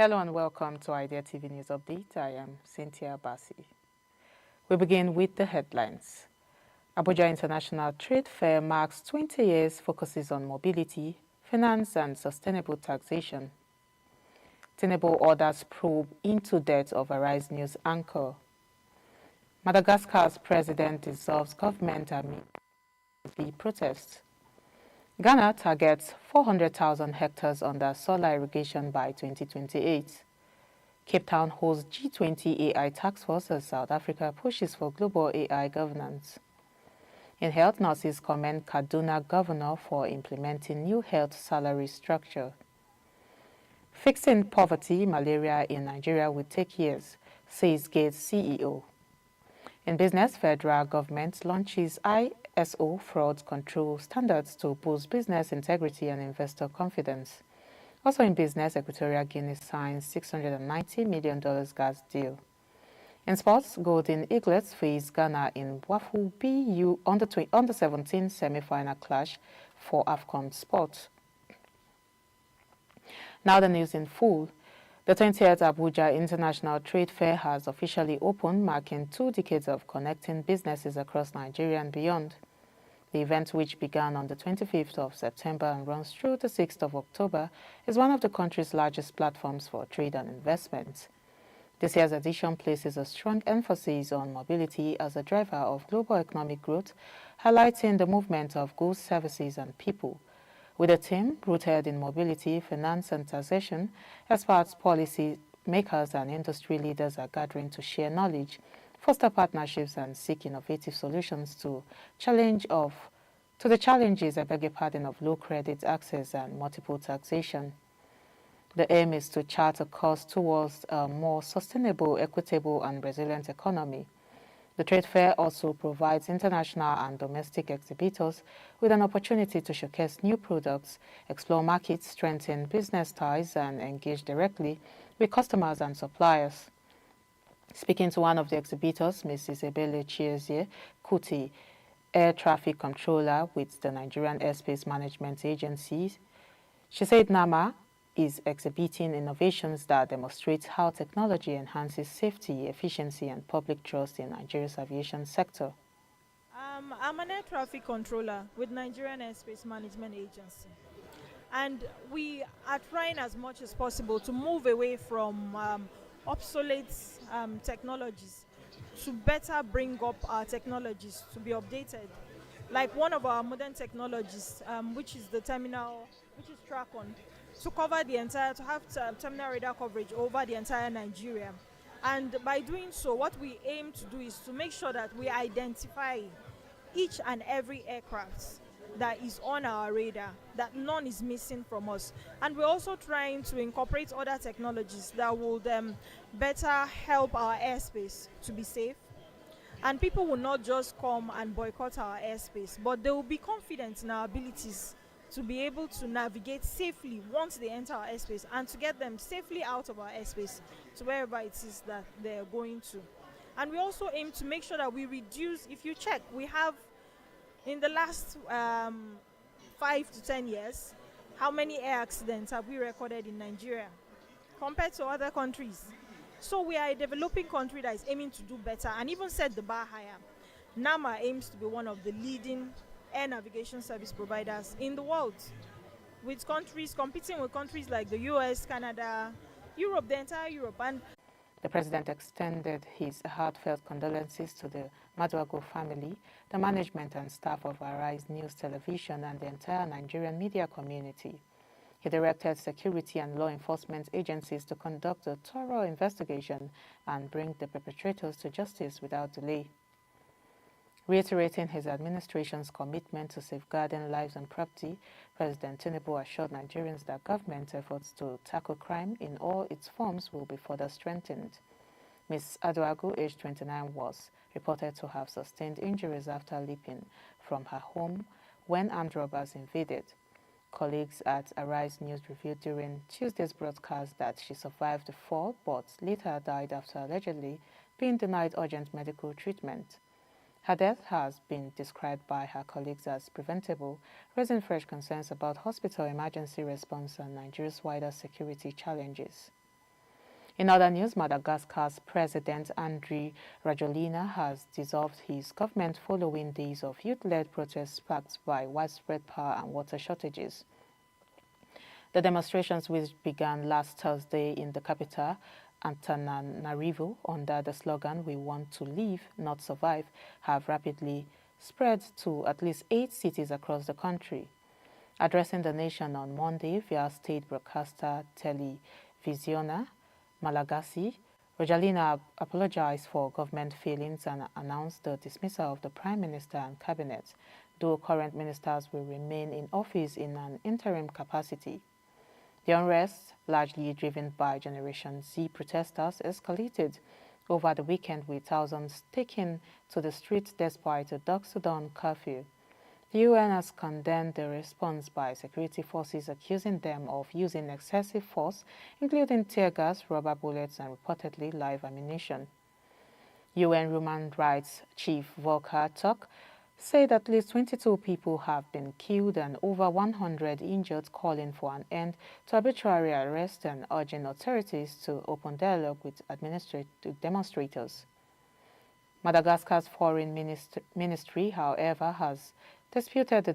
Hello and welcome to Idea TV News Update. I am Cynthia Bassi. We begin with the headlines. Abuja International Trade Fair marks 20 years, focuses on mobility, finance and sustainable taxation. TINUBU orders probe into death of Arise News anchor. Madagascar's president dissolves government amid the protests. Ghana targets 400,000 hectares under solar irrigation by 2028. Cape Town hosts G20 AI task force as South Africa pushes for global AI governance. In health, nurses commend Kaduna governor for implementing new health salary structure. Fixing poverty, malaria in Nigeria will take years, says Gates CEO. In business, federal government launches ISO fraud control standards to boost business integrity and investor confidence. Also in business, Equatorial Guinea signs $690 million gas deal. In sports, Golden Eaglets face Ghana in Wafu BU under-17 semi-final clash for AFCON sport. Now the news in full. The 20th Abuja International Trade Fair has officially opened, marking 2 decades of connecting businesses across Nigeria and beyond. The event, which began on the 25th of September and runs through the 6th of October, is one of the country's largest platforms for trade and investment. This year's edition places a strong emphasis on mobility as a driver of global economic growth, highlighting the movement of goods, services, and people. With a theme rooted in mobility, finance, and taxation, experts, policy makers, and industry leaders are gathering to share knowledge, foster partnerships, and seek innovative solutions to the challenges, of low credit access and multiple taxation. The aim is to chart a course towards a more sustainable, equitable, and resilient economy. The trade fair also provides international and domestic exhibitors with an opportunity to showcase new products, explore markets, strengthen business ties, and engage directly with customers and suppliers. Speaking to one of the exhibitors, Mrs. Ebele Chiezie Kuti, air traffic controller with the Nigerian Airspace Management Agency, she said NAMA is exhibiting innovations that demonstrate how technology enhances safety, efficiency, and public trust in Nigeria's aviation sector. I'm an air traffic controller with Nigerian Airspace Management Agency. And we are trying as much as possible to move away from obsolete technologies to better bring up our technologies to be updated. Like one of our modern technologies, which is the terminal, which is TRACON, to cover the entire, to have terminal radar coverage over the entire Nigeria. And by doing so, what we aim to do is to make sure that we identify each and every aircraft that is on our radar, that none is missing from us. And we're also trying to incorporate other technologies that will better help our airspace to be safe. And people will not just come and boycott our airspace, but they will be confident in our abilities to be able to navigate safely once they enter our airspace and to get them safely out of our airspace to wherever it is that they're going to. And we also aim to make sure that we reduce, if you check, we have in the last 5 to 10 years, how many air accidents have we recorded in Nigeria compared to other countries? So we are a developing country that is aiming to do better and even set the bar higher. NAMA aims to be one of the leading air navigation service providers in the world, with countries competing with countries like the US, Canada, Europe, the entire Europe. And the president extended his heartfelt condolences to the Maduago family, the management and staff of Arise News Television, and the entire Nigerian media community. He directed security and law enforcement agencies to conduct a thorough investigation and bring the perpetrators to justice without delay. Reiterating his administration's commitment to safeguarding lives and property, President Tinubu assured Nigerians that government efforts to tackle crime in all its forms will be further strengthened. Ms. Aduagu, aged 29, was reported to have sustained injuries after leaping from her home when armed robbers invaded. Colleagues at Arise News revealed during Tuesday's broadcast that she survived the fall but later died after allegedly being denied urgent medical treatment. Her death has been described by her colleagues as preventable, raising fresh concerns about hospital emergency response and Nigeria's wider security challenges. In other news, Madagascar's President Andry Rajoelina has dissolved his government following days of youth-led protests sparked by widespread power and water shortages. The demonstrations, which began last Thursday in the capital, Antananarivo, under the slogan "We want to live, not survive," have rapidly spread to at least 8 cities across the country. Addressing the nation on Monday via state broadcaster Televisiona Malagasy, Rajoelina apologized for government failings and announced the dismissal of the Prime Minister and Cabinet, though current ministers will remain in office in an interim capacity. The unrest, largely driven by Generation Z protesters, escalated over the weekend with thousands taking to the streets despite a dusk-to-dawn curfew. The UN has condemned the response by security forces, accusing them of using excessive force, including tear gas, rubber bullets, and reportedly live ammunition. UN Human Rights Chief Volker Turk said at least 22 people have been killed and over 100 injured, calling for an end to arbitrary arrest and urging authorities to open dialogue with demonstrators. Madagascar's foreign ministry, however, has disputed the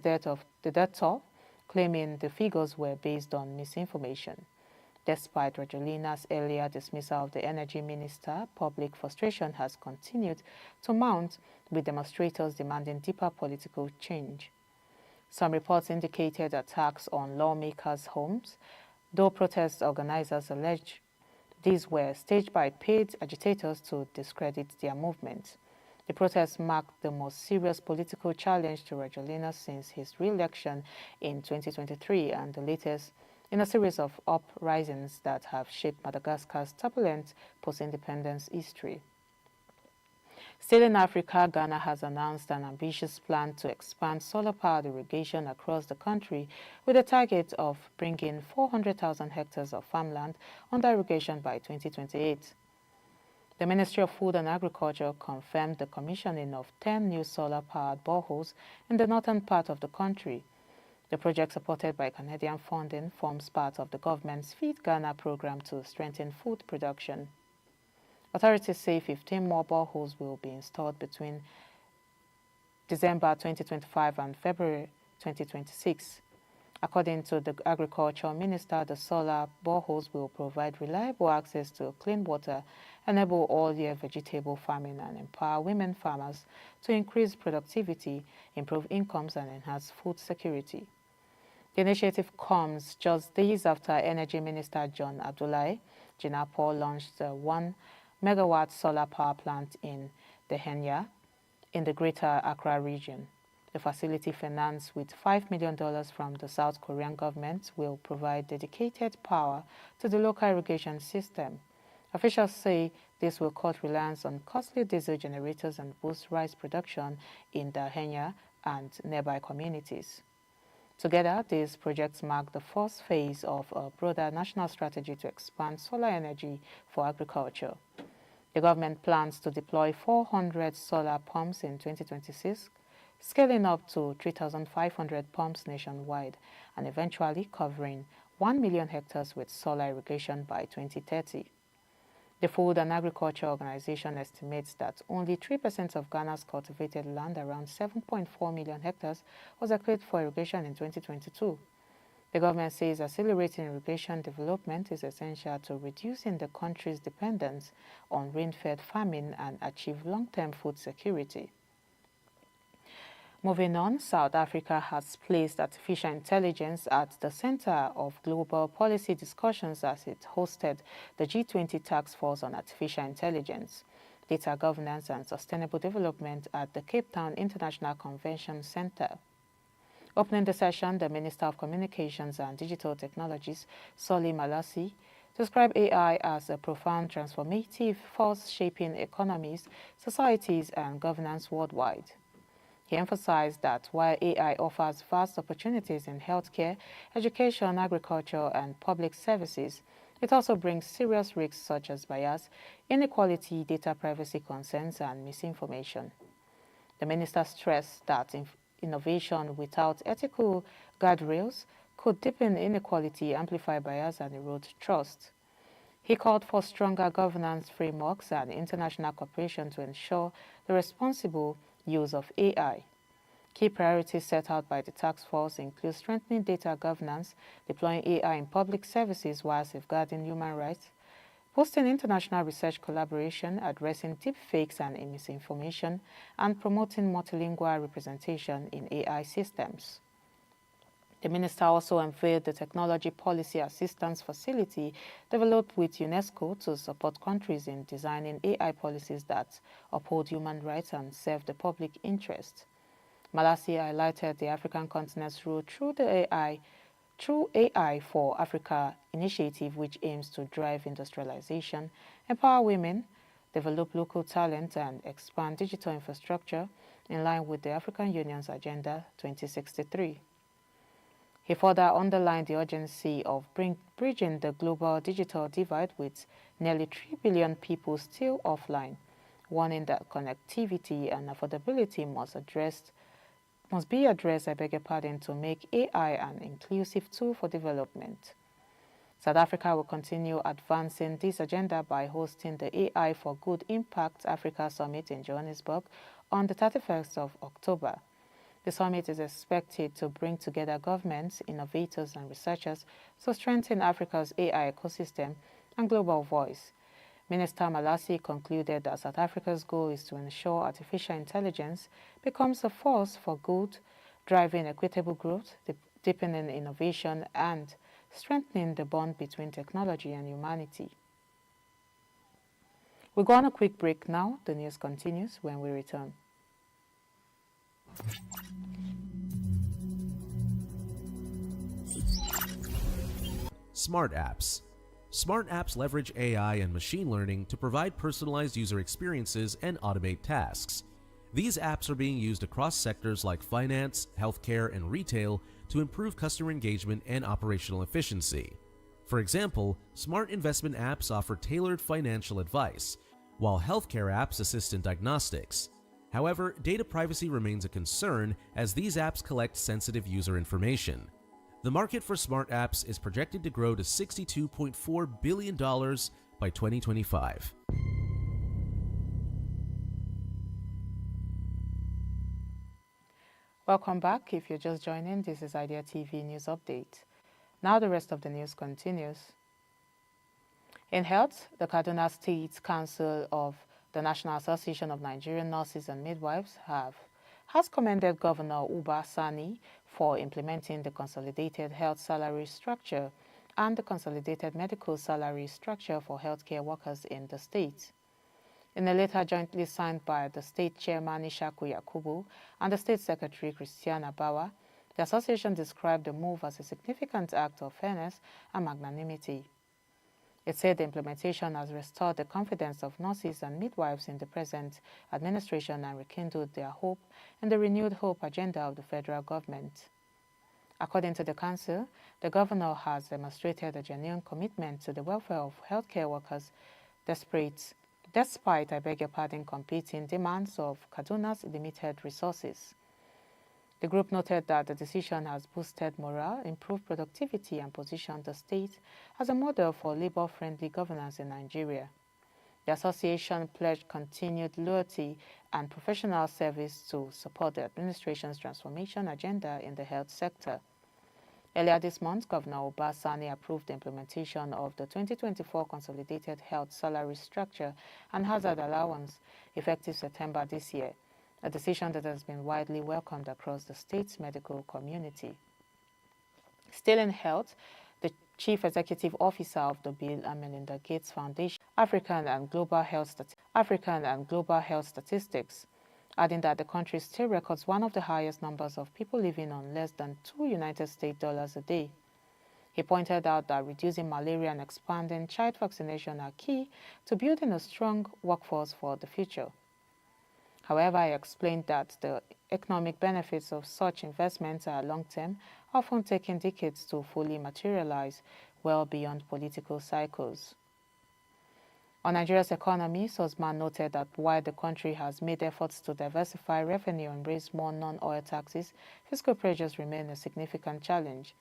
death toll, claiming the figures were based on misinformation. Despite Rajoelina's earlier dismissal of the energy minister, public frustration has continued to mount, with demonstrators demanding deeper political change. Some reports indicated attacks on lawmakers' homes, though protest organizers allege these were staged by paid agitators to discredit their movement. The protests marked the most serious political challenge to Rajoelina since his re-election in 2023 and the latest in a series of uprisings that have shaped Madagascar's turbulent post-independence history. Still in Africa, Ghana has announced an ambitious plan to expand solar-powered irrigation across the country with a target of bringing 400,000 hectares of farmland under irrigation by 2028. The Ministry of Food and Agriculture confirmed the commissioning of 10 new solar-powered boreholes in the northern part of the country. The project, supported by Canadian funding, forms part of the government's Feed Ghana program to strengthen food production. Authorities say 15 more boreholes will be installed between December 2025 and February 2026. According to the Agriculture Minister, the solar boreholes will provide reliable access to clean water, enable all-year vegetable farming, and empower women farmers to increase productivity, improve incomes, and enhance food security. The initiative comes just days after Energy Minister John Abdullahi Jinapor launched the 1-megawatt solar power plant in Dehenya in the Greater Accra region. The facility, financed with $5 million from the South Korean government, will provide dedicated power to the local irrigation system. Officials say this will cut reliance on costly diesel generators and boost rice production in Dehenya and nearby communities. Together, these projects mark the first phase of a broader national strategy to expand solar energy for agriculture. The government plans to deploy 400 solar pumps in 2026, scaling up to 3,500 pumps nationwide, and eventually covering 1 million hectares with solar irrigation by 2030. The Food and Agriculture Organization estimates that only 3% of Ghana's cultivated land, around 7.4 million hectares, was equipped for irrigation in 2022. The government says accelerating irrigation development is essential to reducing the country's dependence on rain-fed farming and achieve long-term food security. Moving on, South Africa has placed artificial intelligence at the center of global policy discussions as it hosted the G20 Task Force on Artificial Intelligence, Data Governance and Sustainable Development at the Cape Town International Convention Center. Opening the session, the Minister of Communications and Digital Technologies, Solly Malassi, described AI as a profound transformative force shaping economies, societies, and governance worldwide. He emphasized that while AI offers vast opportunities in healthcare, education, agriculture, and public services, it also brings serious risks such as bias, inequality, data privacy concerns, and misinformation. The minister stressed that innovation without ethical guardrails could deepen inequality, amplify bias, and erode trust. He called for stronger governance frameworks and international cooperation to ensure the responsible use of AI. Key priorities set out by the task force include strengthening data governance, deploying AI in public services while safeguarding human rights, boosting international research collaboration, addressing deepfakes and misinformation, and promoting multilingual representation in AI systems. The minister also unveiled the Technology Policy Assistance Facility developed with UNESCO to support countries in designing AI policies that uphold human rights and serve the public interest. Malasia highlighted the African continent's role through AI for Africa initiative, which aims to drive industrialization, empower women, develop local talent, and expand digital infrastructure in line with the African Union's Agenda 2063. He further underlined the urgency of bridging the global digital divide with nearly 3 billion people still offline, warning that connectivity and affordability must be addressed, to make AI an inclusive tool for development. South Africa will continue advancing this agenda by hosting the AI for Good Impact Africa Summit in Johannesburg on the 31st of October. The summit is expected to bring together governments, innovators, and researchers to strengthen Africa's AI ecosystem and global voice. Minister Malasi concluded that South Africa's goal is to ensure artificial intelligence becomes a force for good, driving equitable growth, deepening innovation, and strengthening the bond between technology and humanity. We'll go on a quick break now. The news continues when we return. Smart apps. Smart apps leverage AI and machine learning to provide personalized user experiences and automate tasks. These apps are being used across sectors like finance, healthcare, and retail to improve customer engagement and operational efficiency. For example, smart investment apps offer tailored financial advice, while healthcare apps assist in diagnostics. However, data privacy remains a concern as these apps collect sensitive user information. The market for smart apps is projected to grow to $62.4 billion by 2025. Welcome back. If you're just joining, this is Idea TV News Update. Now the rest of the news continues. In health, the Kaduna State Council of the National Association of Nigerian Nurses and Midwives has commended Governor Uba Sani for implementing the Consolidated Health Salary Structure and the Consolidated Medical Salary Structure for healthcare workers in the state. In a letter jointly signed by the State Chairman Ishaku Yakubu and the State Secretary Christiana Bawa, the association described the move as a significant act of fairness and magnanimity. It said the implementation has restored the confidence of nurses and midwives in the present administration and rekindled their hope in the renewed hope agenda of the federal government. According to the council, the governor has demonstrated a genuine commitment to the welfare of healthcare workers despite, competing demands of Kaduna's limited resources. The group noted that the decision has boosted morale, improved productivity, and positioned the state as a model for labor-friendly governance in Nigeria. The association pledged continued loyalty and professional service to support the administration's transformation agenda in the health sector. Earlier this month, Governor Uba Sani approved the implementation of the 2024 Consolidated Health Salary Structure and Hazard Allowance effective September this year, a decision that has been widely welcomed across the state's medical community. Still in health, the Chief Executive Officer of the Bill and Melinda Gates Foundation, African and Global Health Statistics, adding that the country still records one of the highest numbers of people living on less than $2 United States a day. He pointed out that reducing malaria and expanding child vaccination are key to building a strong workforce for the future. However, I explained that the economic benefits of such investments are long-term, often taking decades to fully materialize, well beyond political cycles. On Nigeria's economy, Sosman noted that while the country has made efforts to diversify revenue and raise more non-oil taxes, fiscal pressures remain a significant challenge.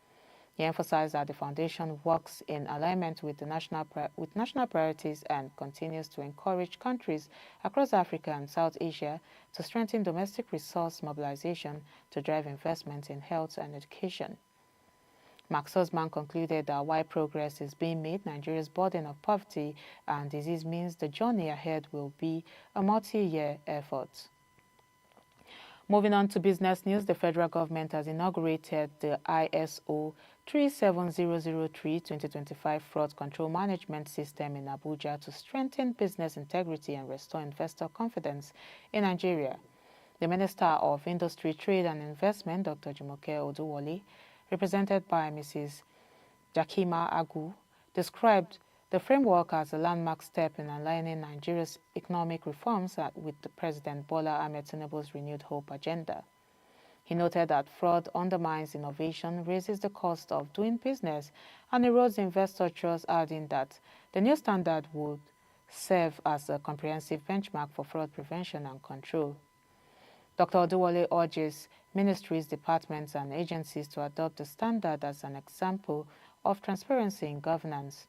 He emphasized that the foundation works in alignment with national priorities and continues to encourage countries across Africa and South Asia to strengthen domestic resource mobilization to drive investment in health and education. Max Osman concluded that while progress is being made, Nigeria's burden of poverty and disease means the journey ahead will be a multi-year effort. Moving on to business news, the federal government has inaugurated the ISO 37003-2025 Fraud Control Management System in Abuja to strengthen business integrity and restore investor confidence in Nigeria. The Minister of Industry, Trade and Investment, Dr. Jumoke Oduwole, represented by Mrs. Jakima Agu, described the framework as a landmark step in aligning Nigeria's economic reforms with the President Bola Ahmed Tinubu's renewed hope agenda. He noted that fraud undermines innovation, raises the cost of doing business, and erodes investor trust, adding that the new standard would serve as a comprehensive benchmark for fraud prevention and control. Dr. Oduwole urges ministries, departments, and agencies to adopt the standard as an example of transparency in governance.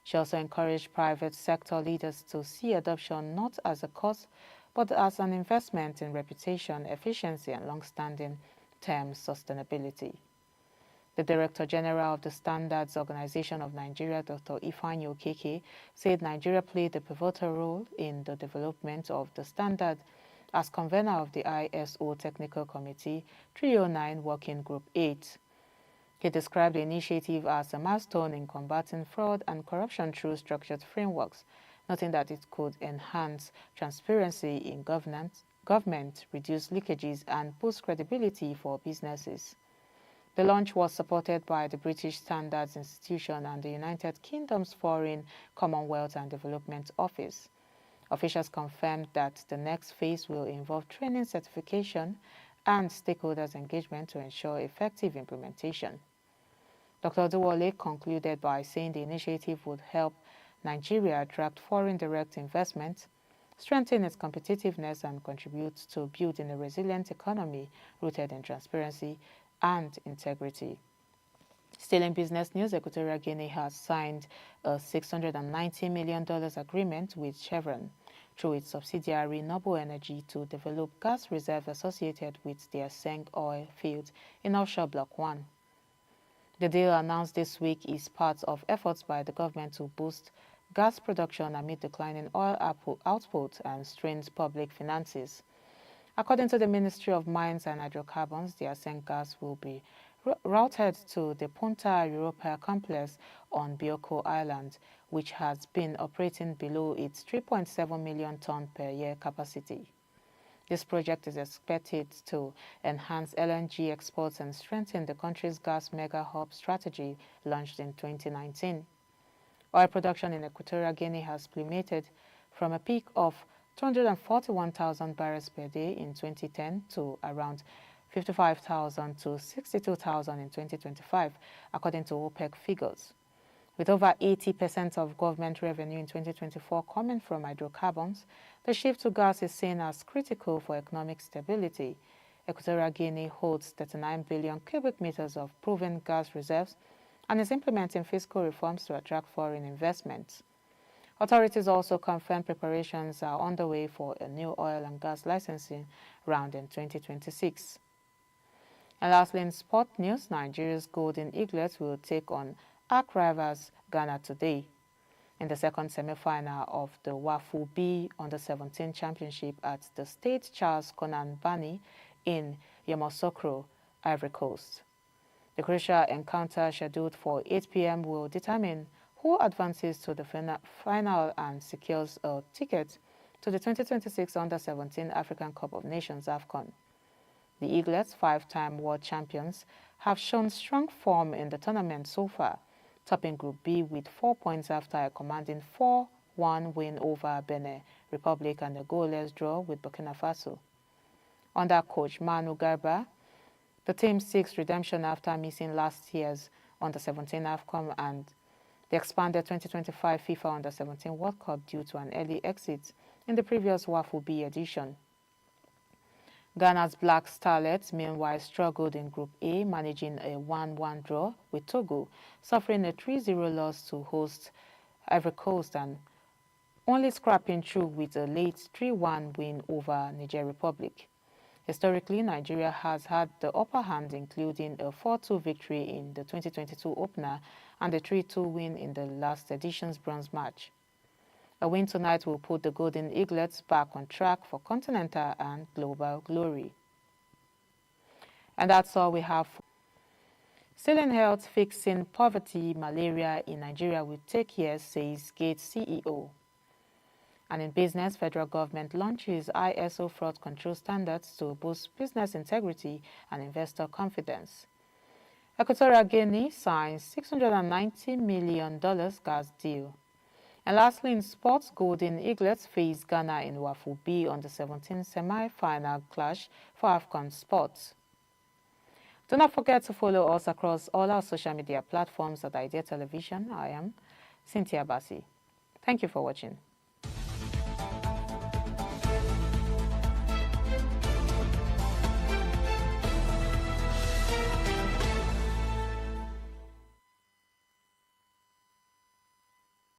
She also encouraged private sector leaders to see adoption not as a cost, but as an investment in reputation, efficiency, and long-standing term sustainability. The Director General of the Standards Organization of Nigeria, Dr. Ifeanyi Okeke, said Nigeria played a pivotal role in the development of the standard as convener of the ISO Technical Committee 309 Working Group 8. He described the initiative as a milestone in combating fraud and corruption through structured frameworks, noting that it could enhance transparency in government, reduce leakages, and boost credibility for businesses. The launch was supported by the British Standards Institution and the United Kingdom's Foreign, Commonwealth and Development Office. Officials confirmed that the next phase will involve training, certification, and stakeholders' engagement to ensure effective implementation. Dr. Oduwole concluded by saying the initiative would help Nigeria attract foreign direct investment, strengthen its competitiveness, and contribute to building a resilient economy rooted in transparency and integrity. Still in business news, Equatorial Guinea has signed a $690 million agreement with Chevron through its subsidiary Noble Energy to develop gas reserves associated with the Aseng oil field in offshore Block 1. The deal announced this week is part of efforts by the government to boost gas production amid declining oil output and strained public finances. According to the Ministry of Mines and Hydrocarbons, the Aseng gas will be routed to the Punta Europa complex on Bioko Island, which has been operating below its 3.7 million ton per year capacity. This project is expected to enhance LNG exports and strengthen the country's gas mega hub strategy launched in 2019. Oil production in Equatorial Guinea has plummeted from a peak of 241,000 barrels per day in 2010 to around 55,000 to 62,000 in 2025, according to OPEC figures. With over 80% of government revenue in 2024 coming from hydrocarbons, the shift to gas is seen as critical for economic stability. Equatorial Guinea holds 39 billion cubic meters of proven gas reserves and is implementing fiscal reforms to attract foreign investments. Authorities also confirmed preparations are underway for a new oil and gas licensing round in 2026. And lastly, in sport news, Nigeria's Golden Eaglets will take on arch rivals Ghana today in the second semi-final of the WAFU B Under-17 Championship at the State Charles Konan Bani in Yamoussoukro, Ivory Coast. The crucial encounter scheduled for 8 p.m. will determine who advances to the final and secures a ticket to the 2026 Under-17 African Cup of Nations AFCON. The Eaglets, five-time world champions, have shown strong form in the tournament so far, topping Group B with 4 points after a commanding 4-1 win over Benin Republic and a goalless draw with Burkina Faso. Under coach Manu Garba, the team seeks redemption after missing last year's Under-17 AFCON and the expanded 2025 FIFA Under-17 World Cup due to an early exit in the previous WAFU B edition. Ghana's Black Starlets meanwhile struggled in Group A, managing a 1-1 draw with Togo, suffering a 3-0 loss to host Ivory Coast and only scrapping through with a late 3-1 win over Niger Republic. Historically, Nigeria has had the upper hand, including a 4-2 victory in the 2022 opener and a 3-2 win in the last edition's bronze match. A win tonight will put the Golden Eaglets back on track for continental and global glory. And that's all we have. Still in health, fixing poverty, malaria in Nigeria will take years, says Gates CEO. And in business, federal government launches ISO fraud control standards to boost business integrity and investor confidence. Equatorial Guinea signs $690 million gas deal. And lastly, in sports, Golden Eaglets face Ghana in Wafu B on the 17th semi-final clash for AFCON Sports. Do not forget to follow us across all our social media platforms at Idea Television. I am Cynthia Bassi. Thank you for watching.